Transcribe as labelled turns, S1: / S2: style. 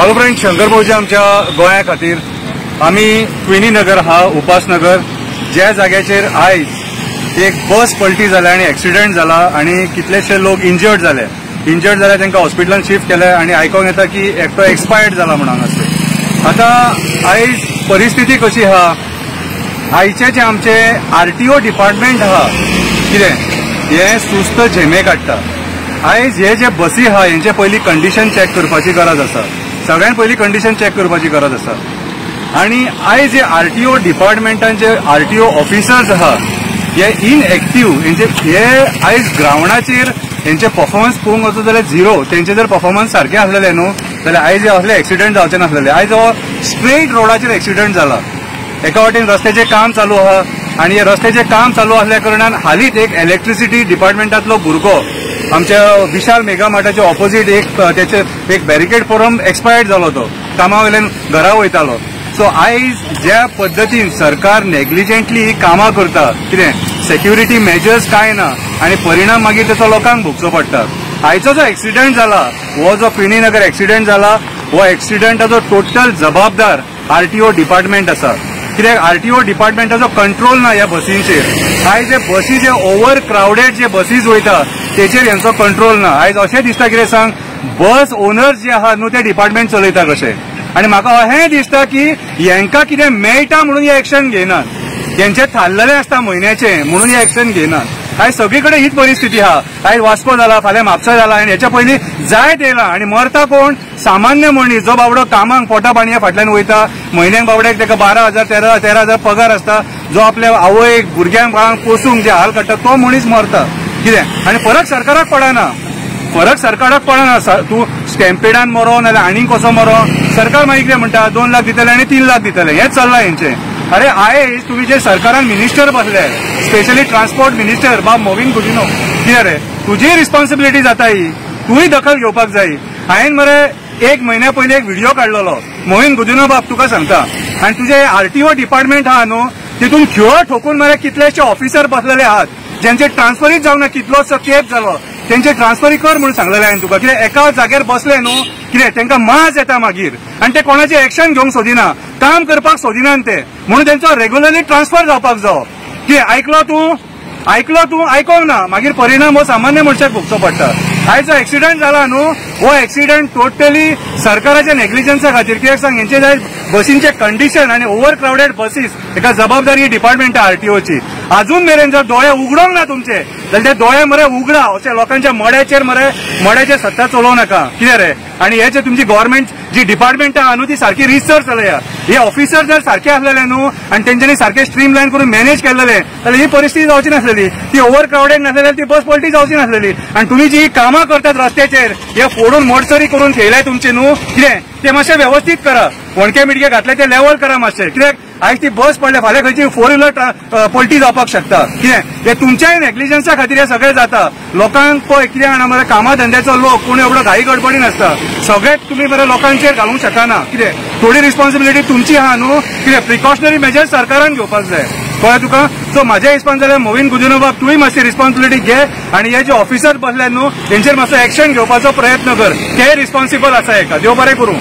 S1: Hello friend, Shankar भाऊजी आमच्या गोंया खातीर आमी क्विनी नगर हा उपासनगर ज्या जाग्याचेर आयज एक बस पलटी जाल्या आणि एक्सिडेंट जाला आणि कितलेशे लोक इंजर्ड जाले तांकां हॉस्पिटलान शिफ्ट केले आणि आयकोंक येता की एकटो एक्सपायर्ड जाला म्हणून अशें। आता आयज परिस्थिती कशी हा, आयचे जे आमचे आरटीओ डिपार्टमेंट हा कितें हे सुस्त झेमे काडटा। आयज हे जे बसी हा हेंचे पयलीं कंडिशन चेक करपाची गरज आसा, सगळ्यान पयलीं कंडिशन चेक करपाची गरज आसा। आणि आयज जे आरटीओ डिपार्टमेंटाचे आरटीओ ऑफिसर्स आहा हे इनएक्टिव्ह, हे आयज ग्राउंडाचेर हेंचे परफॉर्मन्स पळोवंक वचत जाल्यार झिरो। तेंचे जर परफॉर्मन्स सारखे आसलेले न्हू जाल्यार आयज असले एक्सिडेंट जावचे नासलेले। आयज हो स्ट्रेट रोडाचेर एक्सिडेंट जाला। एका वाटेन रस्त्याचे काम चालू आहा आणि हे रस्त्याचे काम चालू असल्या कारणान हालींच एक इलेक्ट्रिसिटी डिपार्टमेंटातलो भुरगो आमच्या विशाल मेगा मार्टाच्या ऑपोजिट एक बॅरिकेड पडून एक्सपायर्ड जालो। तो कामा वयल्यान घरा वयतालो। सो आयज ज्या पद्दतीन सरकार नेग्लिजंटली कामां करता, कितें सेक्युरिटी मेजर्स काय ना आणि परिणाम मागीर त्याचो लोकांक भोगचो पडटा। आयचो जो एक्सिडेंट जाला हो जो क्विनी नगर एक्सिडेंट जाला, हो एक्सिडेंटाचो टोटल जबाबदार आरटीओ डिपार्टमेंट आसा। कित्याक आरटीओ डिपार्टमेंटाचो कंट्रोल ना ह्या बसींचेर। आयज जे बसी जे ओव्हर क्राउडेड जे बसीज वयता तेचेर यांचो कंट्रोल ना। आयज अशें दिसता कितें सांग, बस ओनर्स जे आहा न्हू ते डिपार्टमेंट चलयता कशें। आणि म्हाका अशें दिसता की हेंकां कितें मेळटा म्हणून हे एक्शन घेनात, तेंचे थारलेले आसता म्हयन्याचे म्हणून हे एक्शन घेनात। आयज सगळीकडे हीच परिस्थिती आहा। आयज वास्को जाला, फाल्यां म्हापसा जाला आणि हेच्या पयलीं जायत येयला आणि मरता कोण, सामान्य मनीस जो बाबडो कामाक पोटा पाणया फाटल्यान वयता। म्हयन्याक बाबड्याक ताका 12,000 13,000 पगार आसता, जो आपल्या आवयक भुरग्यांक बाळांक पोसूंक जे हाल काडटा तो मनीस मरता कितें। आणि फरक सरकाराक पडना, तूं स्टॅम्पेडान मरो नाल्यार आनीक कसो मरो, सरकार मागीर कितें म्हणटा 2 लाख दितले आणि 3 लाख दितले, हेंच चल्लां हेंचें। अरे आयज तुम्ही जे सरकारान मिनिस्टर बसले, स्पेशली ट्रान्सपोर्ट मिनिस्टर बाब मोविन गुदिन्हो, कितें रे तुजी रिस्पॉन्सिबिलिटी जाता ही, तूंय दखल घेवपाक जाय। हांवें मरे 1 म्हयन्या पयलीं एक व्हिडिओ काडलेलो, मोविन गुदिन्हो बाब तुका सांगता, आणि तुझे आरटीओ डिपार्टमेंट आहा न्हू तितून खिळो ठोकून मरे कितलेशे ऑफिसर बसलेले आहात ज्यांचे ट्रान्सफरीच जावना, कितलोसो केप जालो तेंचे ट्रान्सफरी कर म्हणून सांगलेले हांवें तुका। कित्याक एका जाग्यार बसले न्हू कितें तांकां माज येता मागीर आणि ते कोणाचे एक्शन घेवंक सोदिना, काम करपाक सोदिनात ते, म्हणून तेंचो रेग्युलरली ट्रान्सफर जावपाक जावो। कितें आयकलो तूं आयकोंक ना, मागीर परिणाम हो सामान्य मनशाक भोगचो पडटा। आयज जो एक्सिडेंट जाला न्हू हो एक्सिडेंट टोटली सरकाराच्या नेग्लिजन्सा खातीर। कित्याक सांग, हेंचे जाय बसींचे कंडिशन आणि ओव्हर क्राउडेड बसीस एका जबाबदारी डिपार्टमेंट आरटीओची। अजून मेरेन जर दोळे उगडोंक ना तुमचे जाल्यार ते दोळे मरे उगडा, अशें लोकांच्या मड्याचेर सत्ता चलोव नाका कितें रे। आणि हे जे तुमची गव्हर्नमेंट जी डिपार्टमेंट आहा न्हू ती सारखी रिसर चलया। हे ऑफिसर जर सारखे असलेले न्हू आणि तेंच्यांनी सारखे स्ट्रीमलायन करून मॅनेज केलेले जाल्यार ही परिस्थिती जावची नासलेली, ती ओव्हर क्राउडेड नासलेली, ती बस पलटी जावची नासलेली। आणि तुम्ही जी कामां करतात रस्त्याचेर हे फोडून मोडसरी करून ठेयलाय तुमचे न्हू, कितें ते मातशें व्यवस्थित करा, वणके मिडके घातले ते लेवल करा मातशें। कित्याक आयज ती बस पडल्या फाल्यां खंयची 4 व्हिलर पलटी जावपाक शकता। कितें हे तुमच्याय नेग्लिजन्सा खातीर हे सगळें जाता। लोकांक पळय कितें जाणा मरे, कामा धंद्याचो लोक कोण एवढो घाई गडबडीन आसता, सगळें तुम्ही मरे लोकांचेर घालूंक शकना। कितें थोडी रिस्पॉन्सिबिलिटी तुमची आहा न्हू, कितें प्रिकॉशनरी मेजर्स सरकारान घेवपाक जाय, कळ्ळें तुका। सो म्हाज्या हिसपान जाल्यार मोविन गुदिन्हो बाब तुंय मातशी रिस्पॉन्सिबिलिटी घे आणि हे जे ऑफिसर बसले न्हू तेंचेर मातसो एक्शन घेवपाचो प्रयत्न कर, ते रिस्पॉन्सिबल आसा हेका। देव बरें करूं।